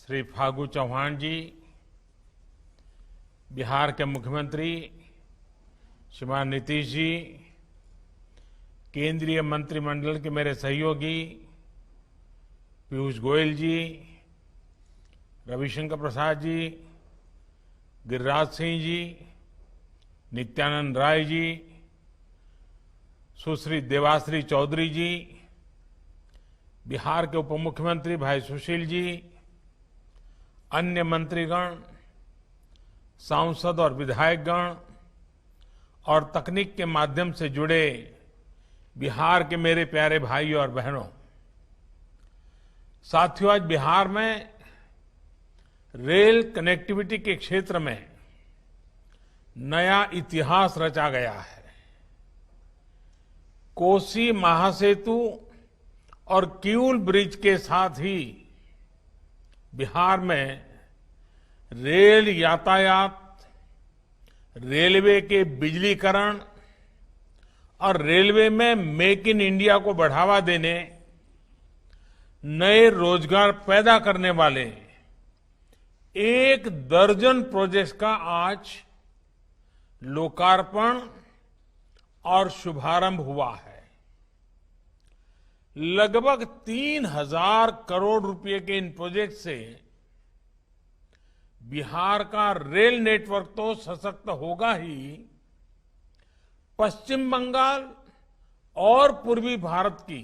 श्री फागू चौहान जी, बिहार के मुख्यमंत्री श्रीमान नीतीश जी, केंद्रीय मंत्रिमंडल के मेरे सहयोगी पीयूष गोयल जी, रविशंकर प्रसाद जी, गिरिराज सिंह जी, नित्यानंद राय जी, सुश्री देवाश्री चौधरी जी, बिहार के उप मुख्यमंत्री भाई सुशील जी, अन्य मंत्रीगण, सांसद और विधायकगण और तकनीक के माध्यम से जुड़े बिहार के मेरे प्यारे भाइयों और बहनों, साथियों, आज बिहार में रेल कनेक्टिविटी के क्षेत्र में नया इतिहास रचा गया है। कोसी महासेतु और किऊल ब्रिज के साथ ही बिहार में रेल यातायात, रेलवे के बिजलीकरण और रेलवे में मेक इन इंडिया को बढ़ावा देने, नए रोजगार पैदा करने वाले 1 दर्जन प्रोजेक्ट्स का आज लोकार्पण और शुभारंभ हुआ है। लगभग 3,000 करोड़ रुपए के इन प्रोजेक्ट से बिहार का रेल नेटवर्क तो सशक्त होगा ही, पश्चिम बंगाल और पूर्वी भारत की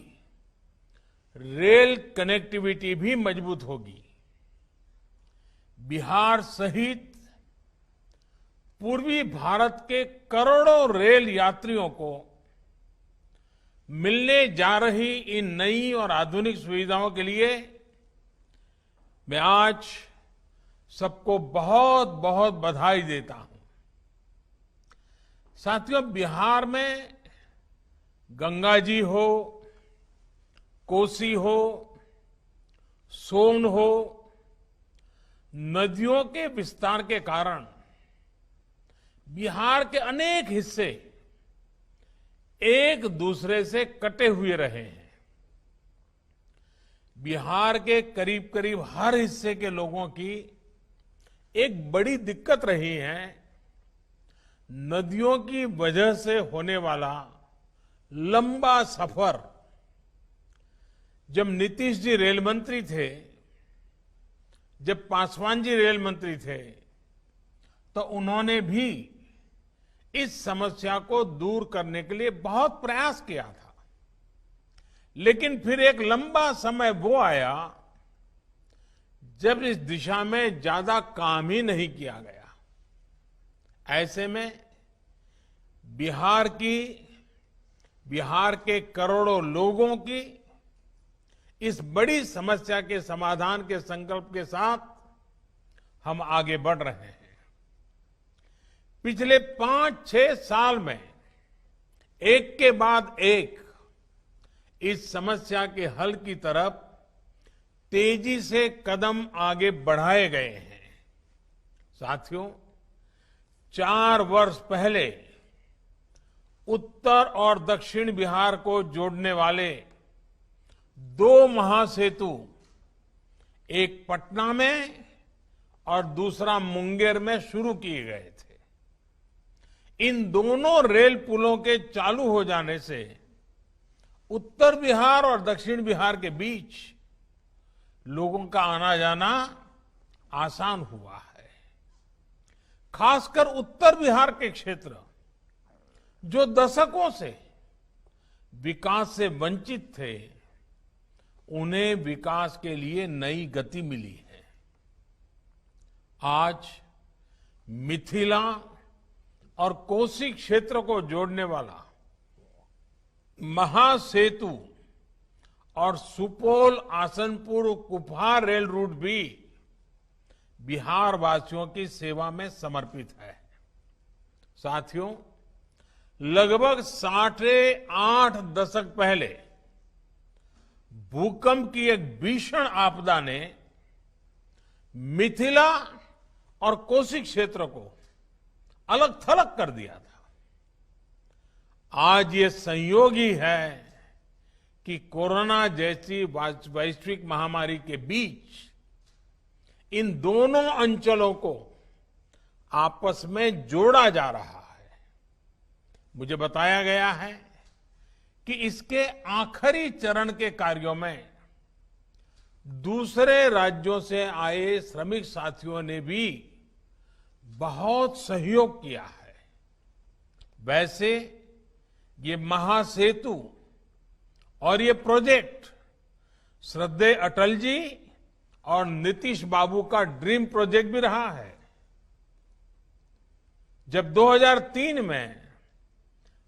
रेल कनेक्टिविटी भी मजबूत होगी। बिहार सहित पूर्वी भारत के करोड़ों रेल यात्रियों को मिलने जा रही इन नई और आधुनिक सुविधाओं के लिए मैं आज सबको बहुत बहुत बधाई देता हूं। साथियों, बिहार में गंगा जी हो, कोसी हो, सोन हो, नदियों के विस्तार के कारण बिहार के अनेक हिस्से एक दूसरे से कटे हुए रहे हैं। बिहार के करीब करीब हर हिस्से के लोगों की एक बड़ी दिक्कत रही है नदियों की वजह से होने वाला लंबा सफर। जब नीतीश जी रेल मंत्री थे, जब पासवान जी रेल मंत्री थे, तो उन्होंने भी इस समस्या को दूर करने के लिए बहुत प्रयास किया था। लेकिन फिर एक लंबा समय वो आया जब इस दिशा में ज्यादा काम ही नहीं किया गया। ऐसे में बिहार के करोड़ों लोगों की इस बड़ी समस्या के समाधान के संकल्प के साथ हम आगे बढ़ रहे हैं। पिछले 5-6 साल में एक के बाद एक इस समस्या के हल की तरफ तेजी से कदम आगे बढ़ाए गए हैं। साथियों, 4 वर्ष पहले उत्तर और दक्षिण बिहार को जोड़ने वाले 2 महासेतु, एक पटना में और दूसरा मुंगेर में शुरू किए गए थे। इन दोनों रेल पुलों के चालू हो जाने से उत्तर बिहार और दक्षिण बिहार के बीच लोगों का आना जाना आसान हुआ है। खासकर उत्तर बिहार के क्षेत्र जो दशकों से विकास से वंचित थे, उन्हें विकास के लिए नई गति मिली है। आज मिथिला और कोसी क्षेत्र को जोड़ने वाला महासेतु और सुपौल आसनपुर कुपहा रेल रूट भी बिहार वासियों की सेवा में समर्पित है। साथियों, लगभग 8.5 दशक पहले भूकंप की एक भीषण आपदा ने मिथिला और कोसी क्षेत्र को अलग थलग कर दिया था। आज ये संयोग ही है कि कोरोना जैसी वैश्विक महामारी के बीच इन दोनों अंचलों को आपस में जोड़ा जा रहा है। मुझे बताया गया है कि इसके आखिरी चरण के कार्यों में दूसरे राज्यों से आए श्रमिक साथियों ने भी बहुत सहयोग किया है। वैसे ये महासेतु और ये प्रोजेक्ट श्रद्धेय अटल जी और नीतीश बाबू का ड्रीम प्रोजेक्ट भी रहा है। जब 2003 में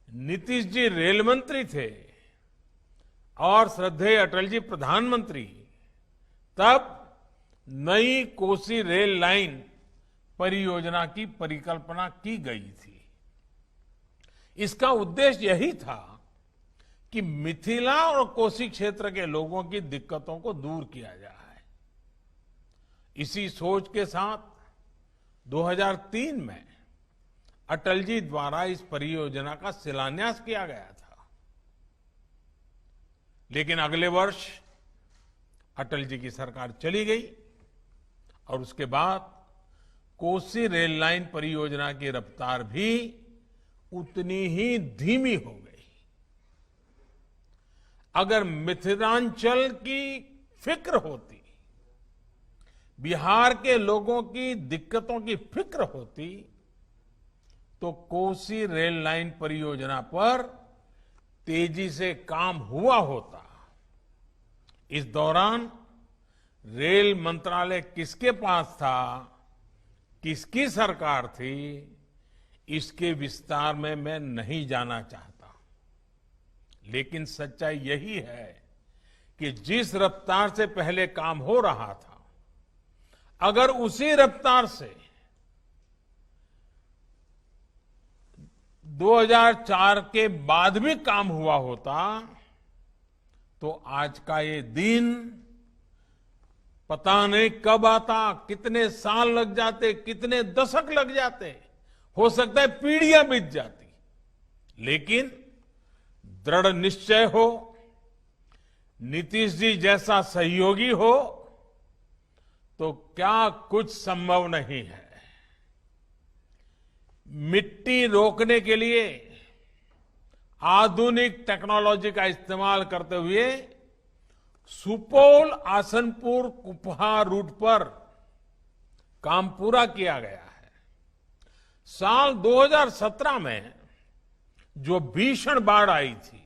नीतीश जी रेल मंत्री थे और श्रद्धेय अटल जी प्रधानमंत्री, तब नई कोसी रेल लाइन परियोजना की परिकल्पना की गई थी। इसका उद्देश्य यही था कि मिथिला और कोसी क्षेत्र के लोगों की दिक्कतों को दूर किया जाए। इसी सोच के साथ 2003 में अटल जी द्वारा इस परियोजना का शिलान्यास किया गया था। लेकिन अगले वर्ष अटल जी की सरकार चली गई और उसके बाद कोसी रेल लाइन परियोजना की रफ्तार भी उतनी ही धीमी हो गई। अगर मिथिलांचल की फिक्र होती, बिहार के लोगों की दिक्कतों की फिक्र होती, तो कोसी रेल लाइन परियोजना पर तेजी से काम हुआ होता। इस दौरान रेल मंत्रालय किसके पास था, किसकी सरकार थी, इसके विस्तार में मैं नहीं जाना चाहता। लेकिन सच्चाई यही है कि जिस रफ्तार से पहले काम हो रहा था, अगर उसी रफ्तार से 2004 के बाद भी काम हुआ होता, तो आज का ये दिन पता नहीं कब आता, कितने साल लग जाते, कितने दशक लग जाते, हो सकता है पीढ़ियां बीत जाती। लेकिन दृढ़ निश्चय हो, नीतीश जी जैसा सहयोगी हो, तो क्या कुछ संभव नहीं है। मिट्टी रोकने के लिए आधुनिक टेक्नोलॉजी का इस्तेमाल करते हुए सुपौल आसनपुर कुपहा रूट पर काम पूरा किया गया है। साल 2017 में जो भीषण बाढ़ आई थी,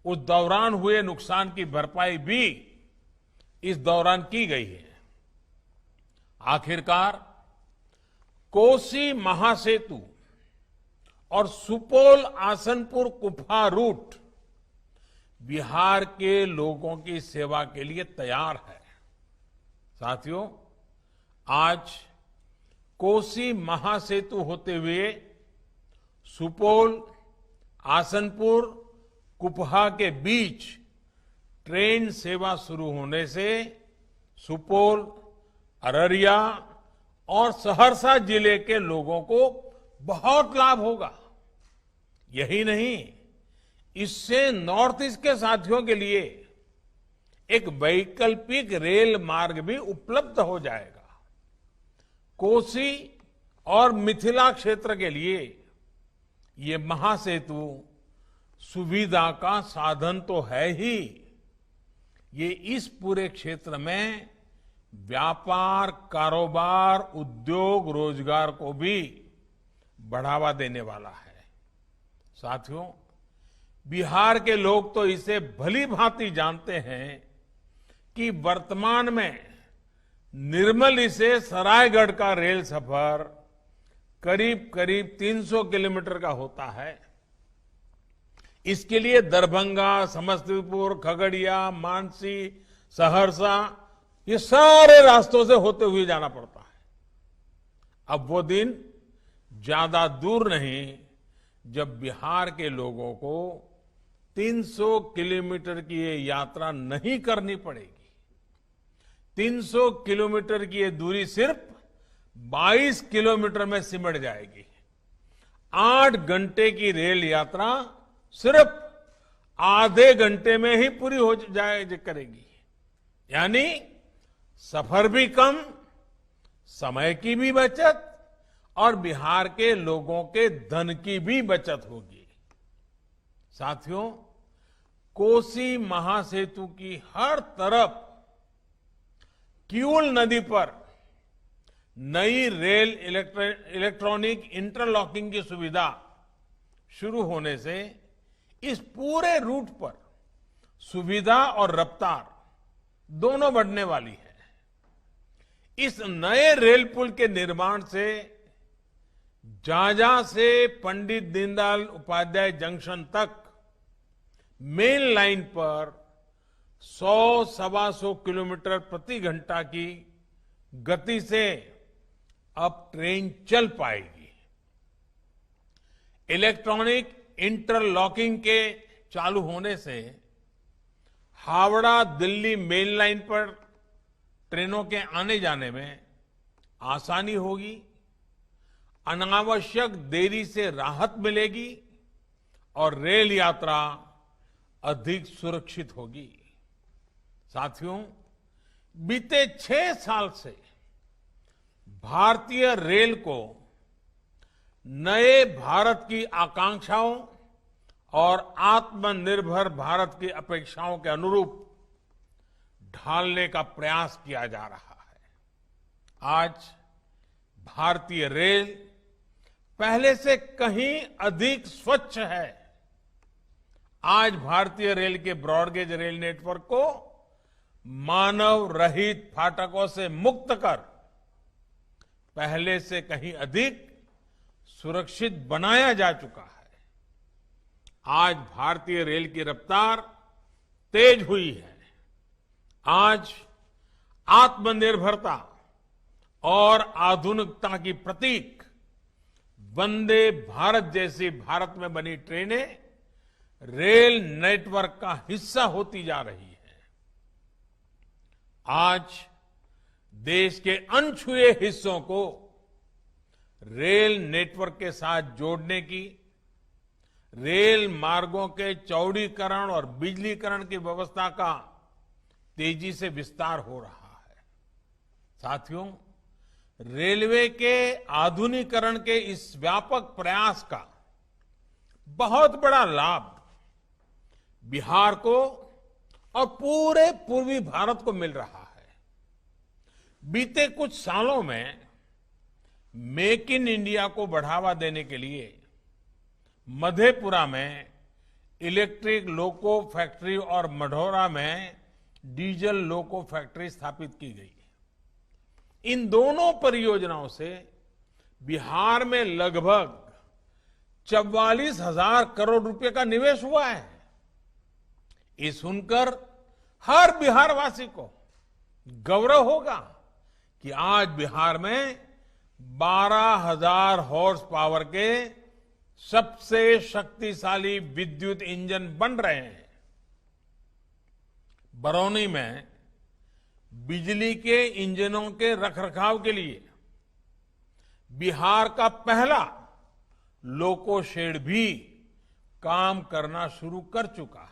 उस दौरान हुए नुकसान की भरपाई भी इस दौरान की गई है। आखिरकार कोसी महासेतु और सुपौल आसनपुर कुपहा रूट बिहार के लोगों की सेवा के लिए तैयार है। साथियों, आज कोसी महासेतु होते हुए सुपौल, आसनपुर, कुपहा के बीच ट्रेन सेवा शुरू होने से सुपौल, अररिया और सहरसा जिले के लोगों को बहुत लाभ होगा। यही नहीं, इससे नॉर्थ ईस्ट के साथियों के लिए एक वैकल्पिक रेल मार्ग भी उपलब्ध हो जाएगा। कोसी और मिथिला क्षेत्र के लिए ये महासेतु सुविधा का साधन तो है ही, ये इस पूरे क्षेत्र में व्यापार, कारोबार, उद्योग, रोजगार को भी बढ़ावा देने वाला है। साथियों, बिहार के लोग तो इसे भली भांति जानते हैं कि वर्तमान में निर्मली से सरायगढ़ का रेल सफर करीब करीब 300 किलोमीटर का होता है। इसके लिए दरभंगा, समस्तीपुर, खगड़िया, मानसी, सहरसा, ये सारे रास्तों से होते हुए जाना पड़ता है। अब वो दिन ज्यादा दूर नहीं जब बिहार के लोगों को 300 किलोमीटर की ये यात्रा नहीं करनी पड़ेगी। 300 किलोमीटर की ये दूरी सिर्फ 22 किलोमीटर में सिमट जाएगी। 8 घंटे की रेल यात्रा सिर्फ आधे घंटे में ही पूरी हो जाए करेगी। यानी सफर भी कम, समय की भी बचत और बिहार के लोगों के धन की भी बचत होगी। साथियों, कोसी महासेतु की हर तरफ किऊल नदी पर नई रेल इलेक्ट्रॉनिक इंटरलॉकिंग की सुविधा शुरू होने से इस पूरे रूट पर सुविधा और रफ्तार दोनों बढ़ने वाली है। इस नए रेल पुल के निर्माण से झाझा से पंडित दीनदयाल उपाध्याय जंक्शन तक मेन लाइन पर 100-125 किलोमीटर प्रति घंटा की गति से अब ट्रेन चल पाएगी। इलेक्ट्रॉनिक इंटरलॉकिंग के चालू होने से हावड़ा दिल्ली मेन लाइन पर ट्रेनों के आने जाने में आसानी होगी, अनावश्यक देरी से राहत मिलेगी और रेल यात्रा अधिक सुरक्षित होगी। साथियों, बीते 6 साल से भारतीय रेल को नए भारत की आकांक्षाओं और आत्मनिर्भर भारत की अपेक्षाओं के अनुरूप ढालने का प्रयास किया जा रहा है। आज भारतीय रेल पहले से कहीं अधिक स्वच्छ है। आज भारतीय रेल के ब्रॉडगेज रेल नेटवर्क को मानव रहित फाटकों से मुक्त कर पहले से कहीं अधिक सुरक्षित बनाया जा चुका है। आज भारतीय रेल की रफ्तार तेज हुई है। आज आत्मनिर्भरता और आधुनिकता की प्रतीक वंदे भारत जैसी भारत में बनी ट्रेनें रेल नेटवर्क का हिस्सा होती जा रही है। आज देश के अनछुए हिस्सों को रेल नेटवर्क के साथ जोड़ने की, रेल मार्गों के चौड़ीकरण और बिजलीकरण की व्यवस्था का तेजी से विस्तार हो रहा है। साथियों, रेलवे के आधुनिकीकरण के इस व्यापक प्रयास का बहुत बड़ा लाभ बिहार को और पूरे पूर्वी भारत को मिल रहा है। बीते कुछ सालों में मेक इन इंडिया को बढ़ावा देने के लिए मधेपुरा में इलेक्ट्रिक लोको फैक्ट्री और मढ़ौरा में डीजल लोको फैक्ट्री स्थापित की गई। इन दोनों परियोजनाओं से बिहार में लगभग 44,000 करोड़ रुपए का निवेश हुआ है। ये सुनकर हर बिहारवासी को गौरव होगा कि आज बिहार में 12,000 हॉर्स पावर के सबसे शक्तिशाली विद्युत इंजन बन रहे हैं। बरौनी में बिजली के इंजनों के रखरखाव के लिए बिहार का पहला लोको शेड भी काम करना शुरू कर चुका है।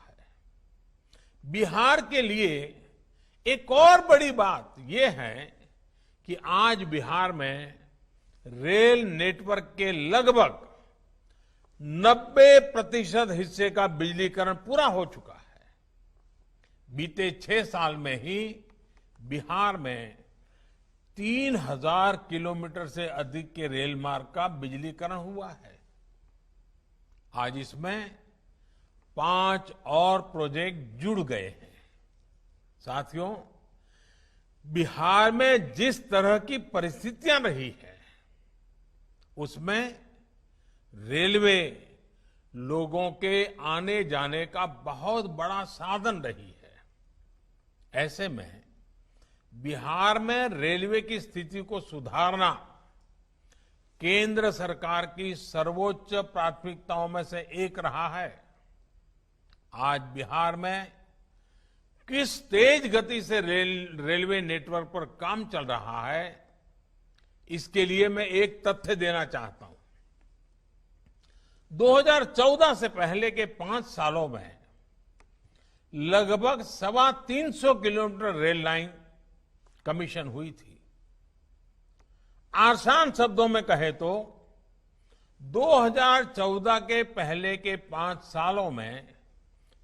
बिहार के लिए एक और बड़ी बात यह है कि आज बिहार में रेल नेटवर्क के लगभग 90% हिस्से का बिजलीकरण पूरा हो चुका है। बीते 6 साल में ही बिहार में 3,000 किलोमीटर से अधिक के रेल मार्ग का बिजलीकरण हुआ है। आज इसमें 5 और प्रोजेक्ट जुड़ गए हैं। साथियों, बिहार में जिस तरह की परिस्थितियां रही है, उसमें रेलवे लोगों के आने जाने का बहुत बड़ा साधन रही है। ऐसे में बिहार में रेलवे की स्थिति को सुधारना केंद्र सरकार की सर्वोच्च प्राथमिकताओं में से एक रहा है। आज बिहार में किस तेज गति से रेलवे नेटवर्क पर काम चल रहा है, इसके लिए मैं एक तथ्य देना चाहता हूं। 2014 से पहले के 5 सालों में लगभग 325 किलोमीटर रेल लाइन कमीशन हुई थी। आसान शब्दों में कहे तो 2014 के पहले के 5 सालों में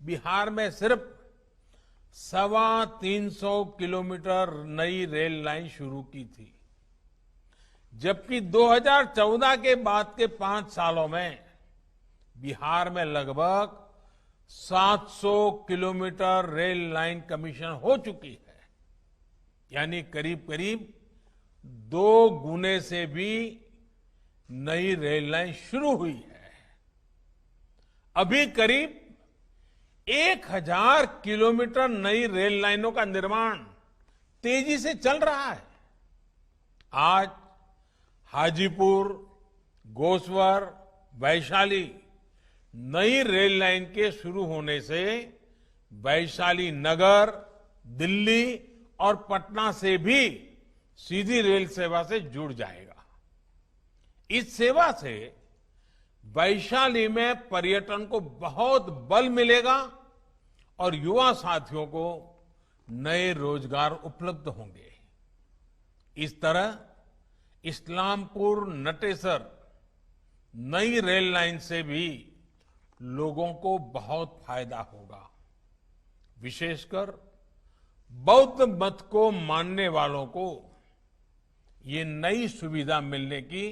बिहार में सिर्फ 350 किलोमीटर नई रेल लाइन शुरू की थी, जबकि 2014 के बाद के 5 सालों में बिहार में लगभग 700 किलोमीटर रेल लाइन कमीशन हो चुकी है, यानी करीब करीब 2 गुने से भी नई रेल लाइन शुरू हुई है। अभी करीब 1000 किलोमीटर नई रेल लाइनों का निर्माण तेजी से चल रहा है। आज हाजीपुर, गोसवर, वैशाली नई रेल लाइन के शुरू होने से वैशाली नगर, दिल्ली और पटना से भी सीधी रेल सेवा से जुड़ जाएगा। इस सेवा से वैशाली में पर्यटन को बहुत बल मिलेगा और युवा साथियों को नए रोजगार उपलब्ध होंगे। इस तरह इस्लामपुर नटेसर नई रेल लाइन से भी लोगों को बहुत फायदा होगा। विशेषकर बौद्ध मत को मानने वालों को ये नई सुविधा मिलने की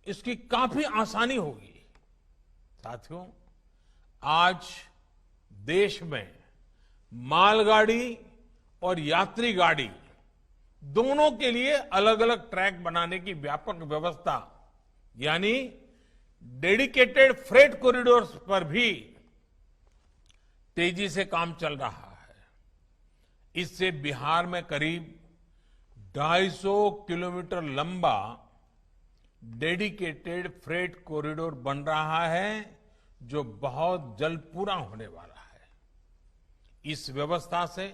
इसकी काफी आसानी होगी। साथियों, आज देश में मालगाड़ी और यात्री गाड़ी दोनों के लिए अलग अलग ट्रैक बनाने की व्यापक व्यवस्था यानी डेडिकेटेड फ्रेट कॉरिडोर्स पर भी तेजी से काम चल रहा है। इससे बिहार में करीब 250 किलोमीटर लंबा डेडिकेटेड फ्रेट कॉरिडोर बन रहा है, जो बहुत जल्द पूरा होने वाला है। इस व्यवस्था से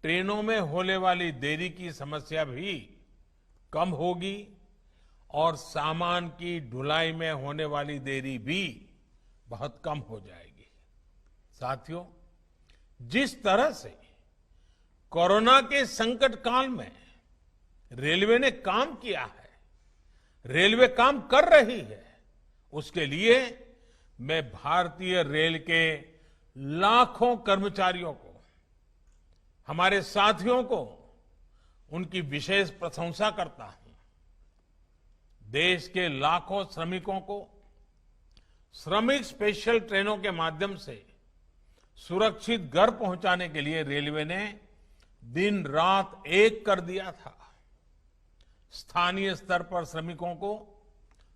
ट्रेनों में होने वाली देरी की समस्या भी कम होगी और सामान की ढुलाई में होने वाली देरी भी बहुत कम हो जाएगी। साथियों, जिस तरह से कोरोना के संकट काल में रेलवे ने काम किया है, रेलवे काम कर रही है, उसके लिए मैं भारतीय रेल के लाखों कर्मचारियों को, हमारे साथियों को उनकी विशेष प्रशंसा करता हूं। देश के लाखों श्रमिकों को श्रमिक स्पेशल ट्रेनों के माध्यम से सुरक्षित घर पहुंचाने के लिए रेलवे ने दिन रात एक कर दिया था। स्थानीय स्तर पर श्रमिकों को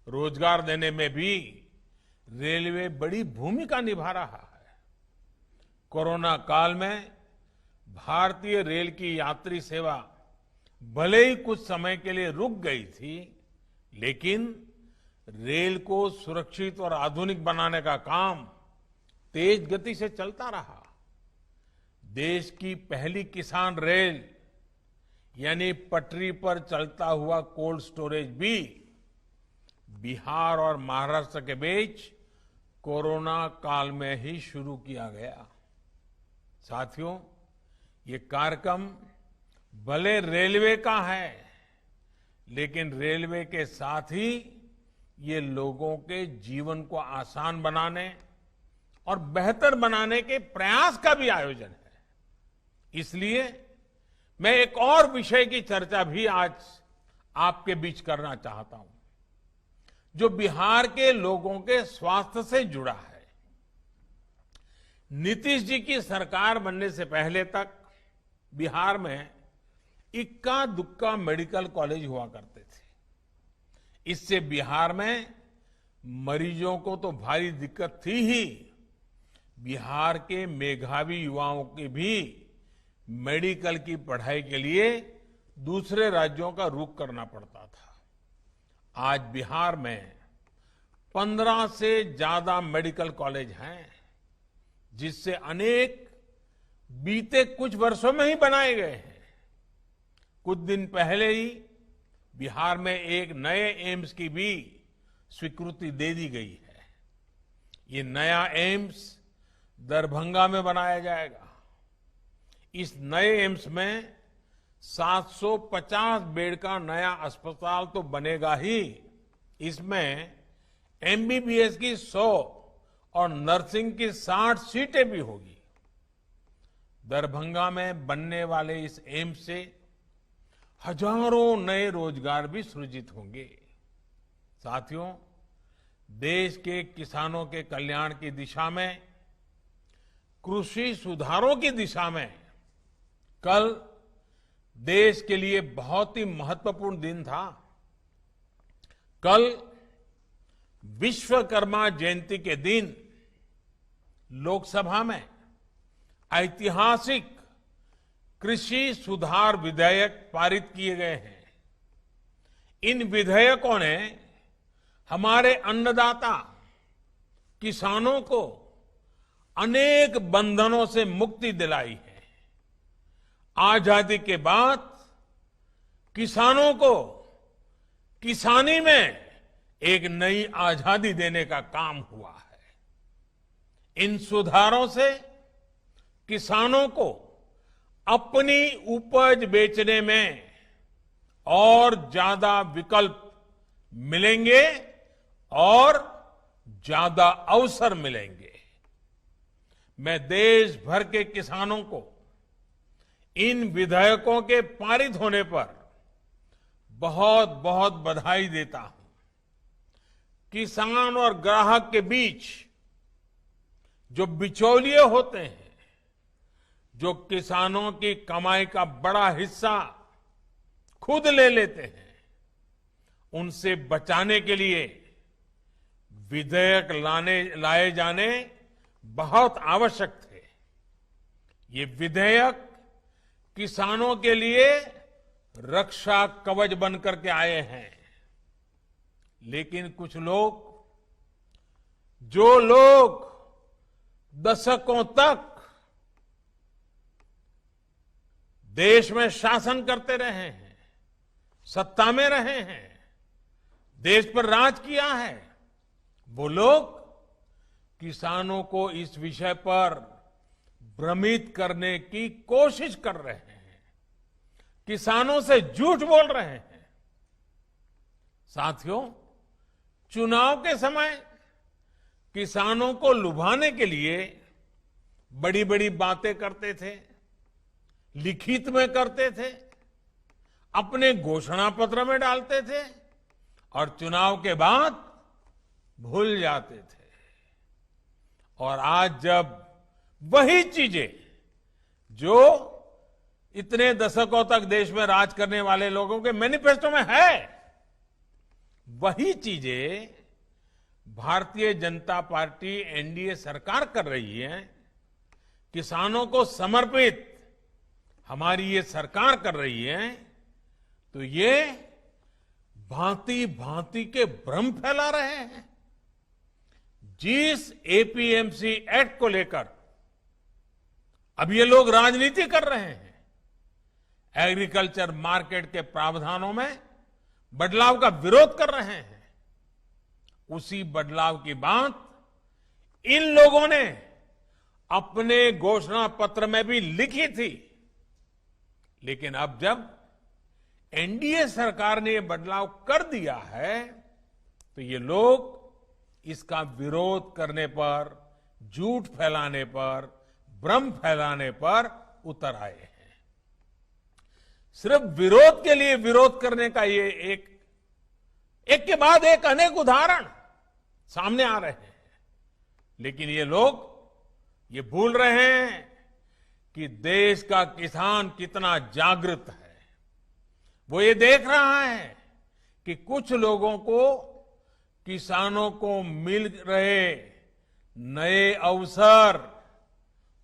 रोजगार देने में भी रेलवे बड़ी भूमिका निभा रहा है। कोरोना काल में भारतीय रेल की यात्री सेवा भले ही कुछ समय के लिए रुक गई थी, लेकिन रेल को सुरक्षित और आधुनिक बनाने का काम तेज गति से चलता रहा। देश की पहली किसान रेल यानी पटरी पर चलता हुआ कोल्ड स्टोरेज भी बिहार और महाराष्ट्र के बीच कोरोना काल में ही शुरू किया गया। साथियों, ये कार्यक्रम भले रेलवे का है, लेकिन रेलवे के साथ ही ये लोगों के जीवन को आसान बनाने और बेहतर बनाने के प्रयास का भी आयोजन है। इसलिए मैं एक और विषय की चर्चा भी आज आपके बीच करना चाहता हूं, जो बिहार के लोगों के स्वास्थ्य से जुड़ा है। नीतीश जी की सरकार बनने से पहले तक बिहार में इक्का दुक्का मेडिकल कॉलेज हुआ करते थे। इससे बिहार में मरीजों को तो भारी दिक्कत थी ही, बिहार के मेधावी युवाओं के भी मेडिकल की पढ़ाई के लिए दूसरे राज्यों का रुख करना पड़ता था। आज बिहार में 15 से ज्यादा मेडिकल कॉलेज हैं, जिससे अनेक बीते कुछ वर्षों में ही बनाए गए हैं। कुछ दिन पहले ही बिहार में एक नए एम्स की भी स्वीकृति दे दी गई है। ये नया एम्स दरभंगा में बनाया जाएगा। इस नए एम्स में 750 बेड का नया अस्पताल तो बनेगा ही, इसमें एमबीबीएस की 100 और नर्सिंग की 60 सीटें भी होगी। दरभंगा में बनने वाले इस एम्स से हजारों नए रोजगार भी सृजित होंगे। साथियों, देश के किसानों के कल्याण की दिशा में, कृषि सुधारों की दिशा में कल देश के लिए बहुत ही महत्वपूर्ण दिन था। कल विश्वकर्मा जयंती के दिन लोकसभा में ऐतिहासिक कृषि सुधार विधेयक पारित किए गए हैं। इन विधेयकों ने हमारे अन्नदाता किसानों को अनेक बंधनों से मुक्ति दिलाई है। आजादी के बाद किसानों को किसानी में एक नई आजादी देने का काम हुआ है। इन सुधारों से किसानों को अपनी उपज बेचने में और ज्यादा विकल्प मिलेंगे और ज्यादा अवसर मिलेंगे। मैं देश भर के किसानों को इन विधेयकों के पारित होने पर बहुत बहुत बधाई देता हूं। किसान और ग्राहक के बीच जो बिचौलिए होते हैं, जो किसानों की कमाई का बड़ा हिस्सा खुद ले लेते हैं, उनसे बचाने के लिए विधेयक लाए जाने बहुत आवश्यक थे। ये विधेयक किसानों के लिए रक्षा कवच बनकर के आए हैं। लेकिन कुछ लोग, जो लोग दशकों तक देश में शासन करते रहे हैं, सत्ता में रहे हैं, देश पर राज किया है, वो लोग किसानों को इस विषय पर भ्रमित करने की कोशिश कर रहे हैं, किसानों से झूठ बोल रहे हैं। साथियों, चुनाव के समय किसानों को लुभाने के लिए बड़ी बड़ी बातें करते थे, लिखित में करते थे, अपने घोषणा पत्र में डालते थे और चुनाव के बाद भूल जाते थे। और आज जब वही चीजें जो इतने दशकों तक देश में राज करने वाले लोगों के मैनिफेस्टो में है, वही चीजें भारतीय जनता पार्टी एनडीए सरकार कर रही है, किसानों को समर्पित हमारी ये सरकार कर रही है, तो ये भांति भांति के भ्रम फैला रहे हैं। जिस एपीएमसी एक्ट को लेकर अब ये लोग राजनीति कर रहे हैं, एग्रीकल्चर मार्केट के प्रावधानों में बदलाव का विरोध कर रहे हैं, उसी बदलाव की बात इन लोगों ने अपने घोषणा पत्र में भी लिखी थी। लेकिन अब जब एनडीए सरकार ने ये बदलाव कर दिया है, तो ये लोग इसका विरोध करने पर, झूठ फैलाने पर, भ्रम फैलाने पर उतर आए हैं। सिर्फ विरोध के लिए विरोध करने का ये एक के बाद एक अनेक उदाहरण सामने आ रहे हैं। लेकिन ये लोग ये भूल रहे हैं कि देश का किसान कितना जागृत है। वो ये देख रहा है कि कुछ लोगों को किसानों को मिल रहे नए अवसर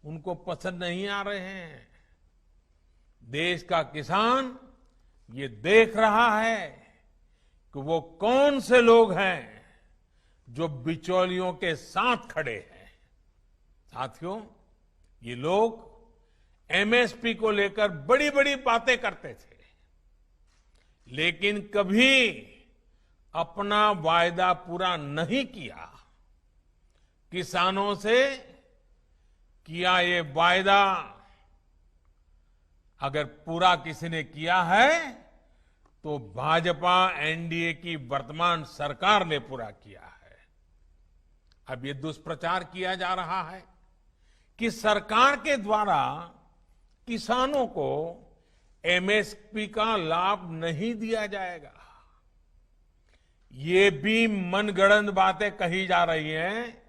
उनको पसंद नहीं आ रहे हैं। देश का किसान ये देख रहा है कि वो कौन से लोग हैं जो बिचौलियों के साथ खड़े हैं। साथियों, ये लोग एमएसपी को लेकर बड़ी बड़ी बातें करते थे, लेकिन कभी अपना वायदा पूरा नहीं किया। किसानों से किया ये वायदा अगर पूरा किसी ने किया है तो भाजपा एनडीए की वर्तमान सरकार ने पूरा किया है। अब ये दुष्प्रचार किया जा रहा है कि सरकार के द्वारा किसानों को एमएसपी का लाभ नहीं दिया जाएगा। ये भी मनगढ़ंत बातें कही जा रही हैं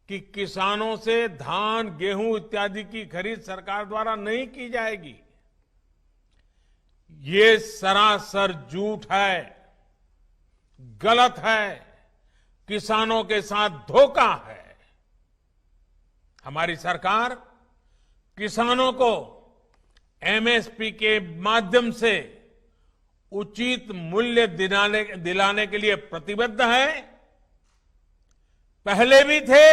कि किसानों से धान, गेहूं इत्यादि की खरीद सरकार द्वारा नहीं की जाएगी। ये सरासर झूठ है, गलत है, किसानों के साथ धोखा है। हमारी सरकार किसानों को एमएसपी के माध्यम से उचित मूल्य दिलाने के लिए प्रतिबद्ध है। पहले भी थे,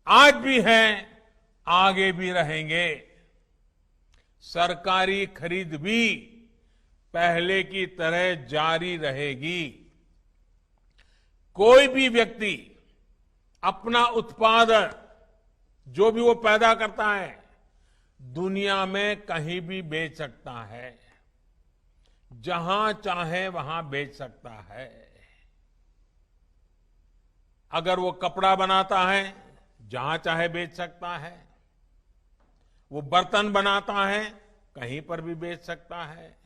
आज भी हैं, आगे भी रहेंगे। सरकारी खरीद भी पहले की तरह जारी रहेगी। कोई भी व्यक्ति अपना उत्पादन जो भी वो पैदा करता है दुनिया में कहीं भी बेच सकता है, जहां चाहे वहां बेच सकता है। अगर वो कपड़ा बनाता है जहां चाहे बेच सकता है, वो बर्तन बनाता है कहीं पर भी बेच सकता है,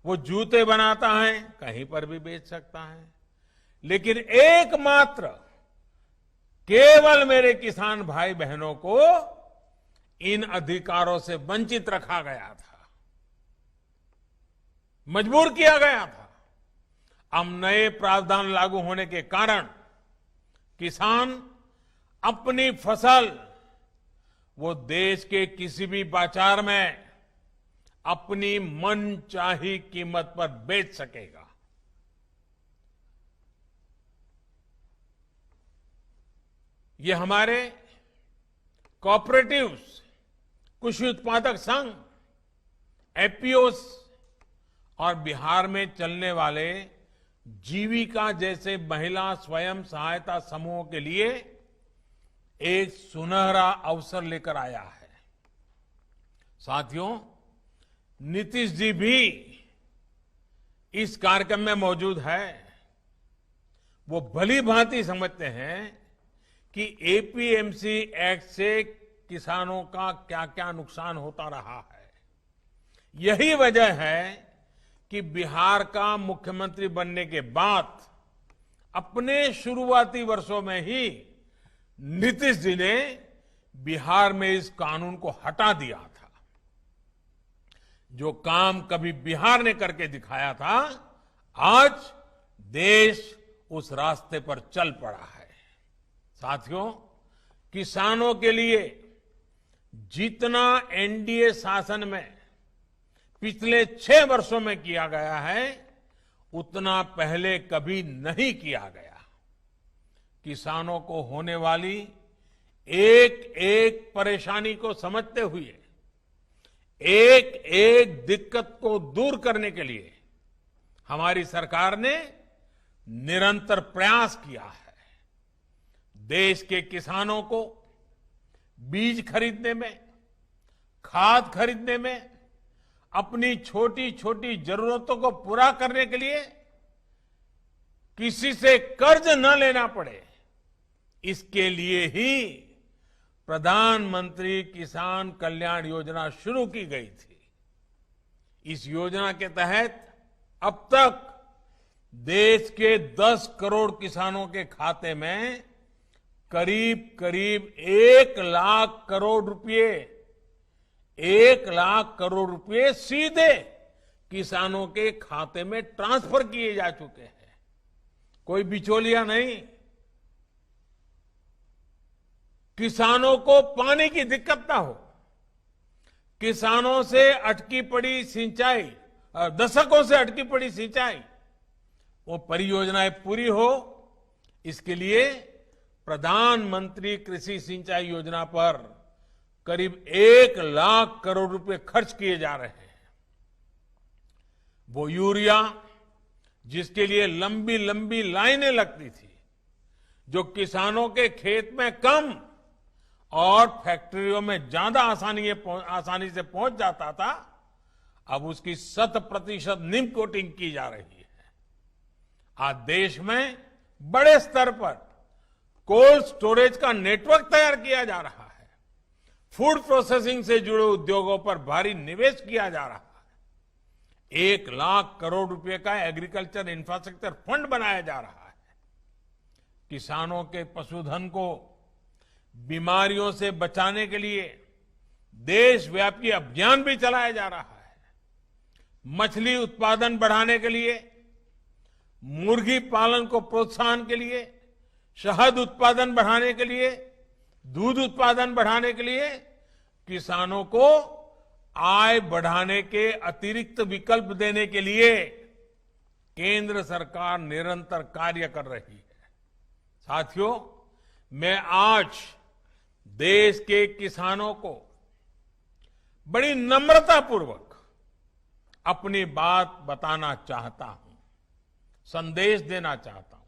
वो जूते बनाता है कहीं पर भी बेच सकता है। लेकिन एकमात्र केवल मेरे किसान भाई बहनों को इन अधिकारों से वंचित रखा गया था, मजबूर किया गया था। अब नए प्रावधान लागू होने के कारण किसान अपनी फसल वो देश के किसी भी बाजार में अपनी मनचाही कीमत पर बेच सकेगा। ये हमारे कोऑपरेटिव्स, कृषि उत्पादक संघ, एपीओस और बिहार में चलने वाले जीविका जैसे महिला स्वयं सहायता समूहों के लिए एक सुनहरा अवसर लेकर आया है। साथियों, नीतीश जी भी इस कार्यक्रम में मौजूद है। वो भली भांति समझते हैं कि एपीएमसी एक्ट से किसानों का क्या क्या नुकसान होता रहा है। यही वजह है कि बिहार का मुख्यमंत्री बनने के बाद अपने शुरुआती वर्षों में ही नीतीश जी ने बिहार में इस कानून को हटा दिया था। जो काम कभी बिहार ने करके दिखाया था, आज देश उस रास्ते पर चल पड़ा है। साथियों, किसानों के लिए जितना एनडीए शासन में पिछले 6 वर्षों में किया गया है, उतना पहले कभी नहीं किया गया। किसानों को होने वाली एक एक परेशानी को समझते हुए, एक एक दिक्कत को दूर करने के लिए हमारी सरकार ने निरंतर प्रयास किया है। देश के किसानों को बीज खरीदने में, खाद खरीदने में, अपनी छोटी छोटी जरूरतों को पूरा करने के लिए किसी से कर्ज न लेना पड़े, इसके लिए ही प्रधानमंत्री किसान कल्याण योजना शुरू की गई थी। इस योजना के तहत अब तक देश के 10 करोड़ किसानों के खाते में करीब करीब 1 लाख करोड़ रुपए, 1 लाख करोड़ रुपए सीधे किसानों के खाते में ट्रांसफर किए जा चुके हैं। कोई बिचौलिया नहीं। किसानों को पानी की दिक्कत ना हो, किसानों से अटकी पड़ी सिंचाई, दशकों से अटकी पड़ी सिंचाई, वो परियोजनाएं पूरी हो, इसके लिए प्रधानमंत्री कृषि सिंचाई योजना पर करीब 1 लाख करोड़ रुपए खर्च किए जा रहे हैं। वो यूरिया जिसके लिए लंबी लंबी लाइनें लगती थी, जो किसानों के खेत में कम और फैक्ट्रियों में ज्यादा आसानी से पहुंच जाता था, अब उसकी 100% निम कोटिंग की जा रही है। आज देश में बड़े स्तर पर कोल्ड स्टोरेज का नेटवर्क तैयार किया जा रहा है। फूड प्रोसेसिंग से जुड़े उद्योगों पर भारी निवेश किया जा रहा है। 1 लाख करोड़ रुपए का एग्रीकल्चर इंफ्रास्ट्रक्चर फंड बनाया जा रहा है। किसानों के पशुधन को बीमारियों से बचाने के लिए देशव्यापी अभियान भी चलाया जा रहा है। मछली उत्पादन बढ़ाने के लिए, मुर्गी पालन को प्रोत्साहन के लिए, शहद उत्पादन बढ़ाने के लिए, दूध उत्पादन बढ़ाने के लिए किसानों को आय बढ़ाने के अतिरिक्त विकल्प देने के लिए केंद्र सरकार निरंतर कार्य कर रही है। साथियों, मैं आज देश के किसानों को बड़ी नम्रतापूर्वक अपनी बात बताना चाहता हूं, संदेश देना चाहता हूं।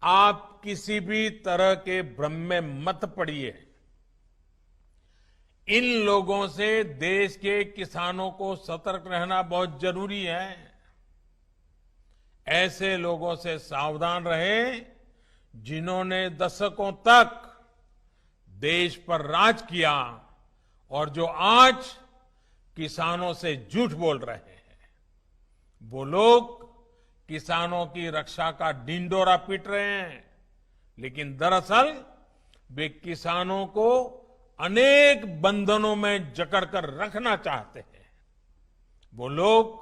आप किसी भी तरह के भ्रम में मत पड़िए। इन लोगों से देश के किसानों को सतर्क रहना बहुत जरूरी है। ऐसे लोगों से सावधान रहें जिन्होंने दशकों तक देश पर राज किया और जो आज किसानों से झूठ बोल रहे हैं। वो लोग किसानों की रक्षा का ढिंढोरा पीट रहे हैं, लेकिन दरअसल वे किसानों को अनेक बंधनों में जकड़कर रखना चाहते हैं। वो लोग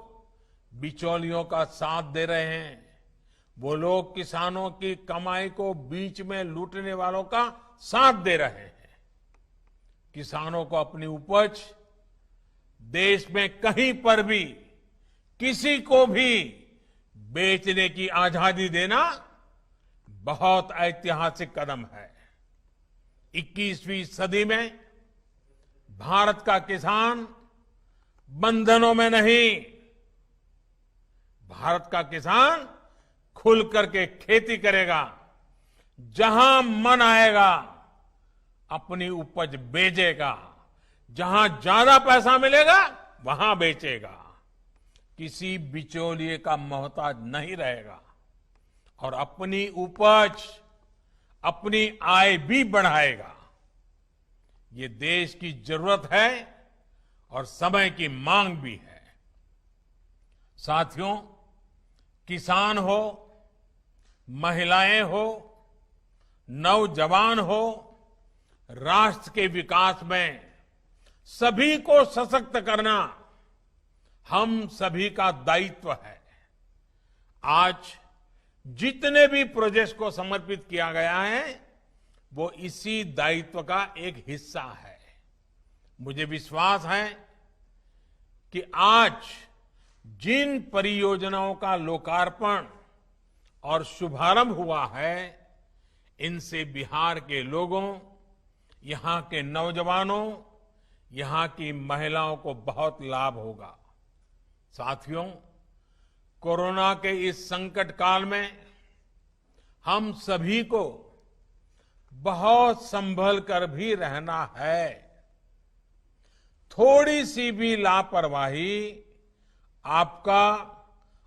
बिचौलियों का साथ दे रहे हैं। वो लोग किसानों की कमाई को बीच में लूटने वालों का साथ दे रहे हैं। किसानों को अपनी उपज देश में कहीं पर भी किसी को भी बेचने की आजादी देना बहुत ऐतिहासिक कदम है। 21वीं सदी में भारत का किसान बंधनों में नहीं, भारत का किसान खुल करके खेती करेगा। जहां मन आएगा अपनी उपज बेचेगा, जहां ज्यादा पैसा मिलेगा वहां बेचेगा, किसी बिचौलिए का मोहताज नहीं रहेगा और अपनी उपज, अपनी आय भी बढ़ाएगा। ये देश की जरूरत है और समय की मांग भी है। साथियों, किसान हो, महिलाएं हो, नौजवान हो, राष्ट्र के विकास में सभी को सशक्त करना हम सभी का दायित्व है। आज जितने भी प्रोजेक्ट को समर्पित किया गया है वो इसी दायित्व का एक हिस्सा है। मुझे विश्वास है कि आज जिन परियोजनाओं का लोकार्पण और शुभारंभ हुआ है, इनसे बिहार के लोगों, यहां के नौजवानों, यहां की महिलाओं को बहुत लाभ होगा। साथियों, कोरोना के इस संकट काल में हम सभी को बहुत संभल कर भी रहना है। थोड़ी सी भी लापरवाही आपका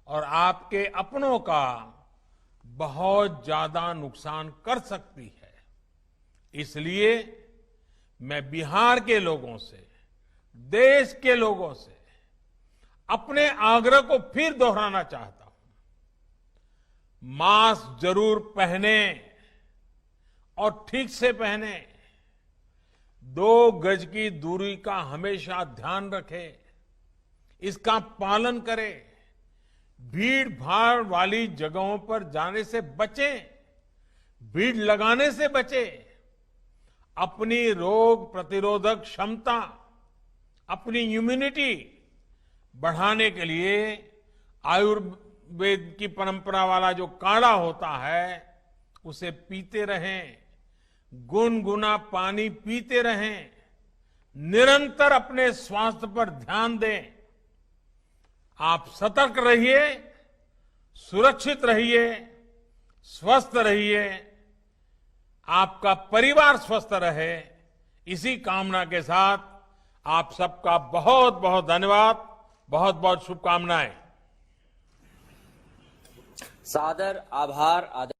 और आपके अपनों का बहुत ज्यादा नुकसान कर सकती है। इसलिए मैं बिहार के लोगों से, देश के लोगों से अपने आग्रह को फिर दोहराना चाहता हूं। मास्क जरूर पहने और ठीक से पहने। 2 गज की दूरी का हमेशा ध्यान रखें, इसका पालन करें। भीड़ भाड़ वाली जगहों पर जाने से बचें, भीड़ लगाने से बचें। अपनी रोग प्रतिरोधक क्षमता, अपनी इम्यूनिटी बढ़ाने के लिए आयुर्वेद की परंपरा वाला जो काढ़ा होता है उसे पीते रहें, गुनगुना पानी पीते रहें, निरंतर अपने स्वास्थ्य पर ध्यान दें। आप सतर्क रहिए, सुरक्षित रहिए, स्वस्थ रहिए, आपका परिवार स्वस्थ रहे, इसी कामना के साथ आप सबका बहुत बहुत धन्यवाद, बहुत बहुत शुभकामनाएं। सादर आभार।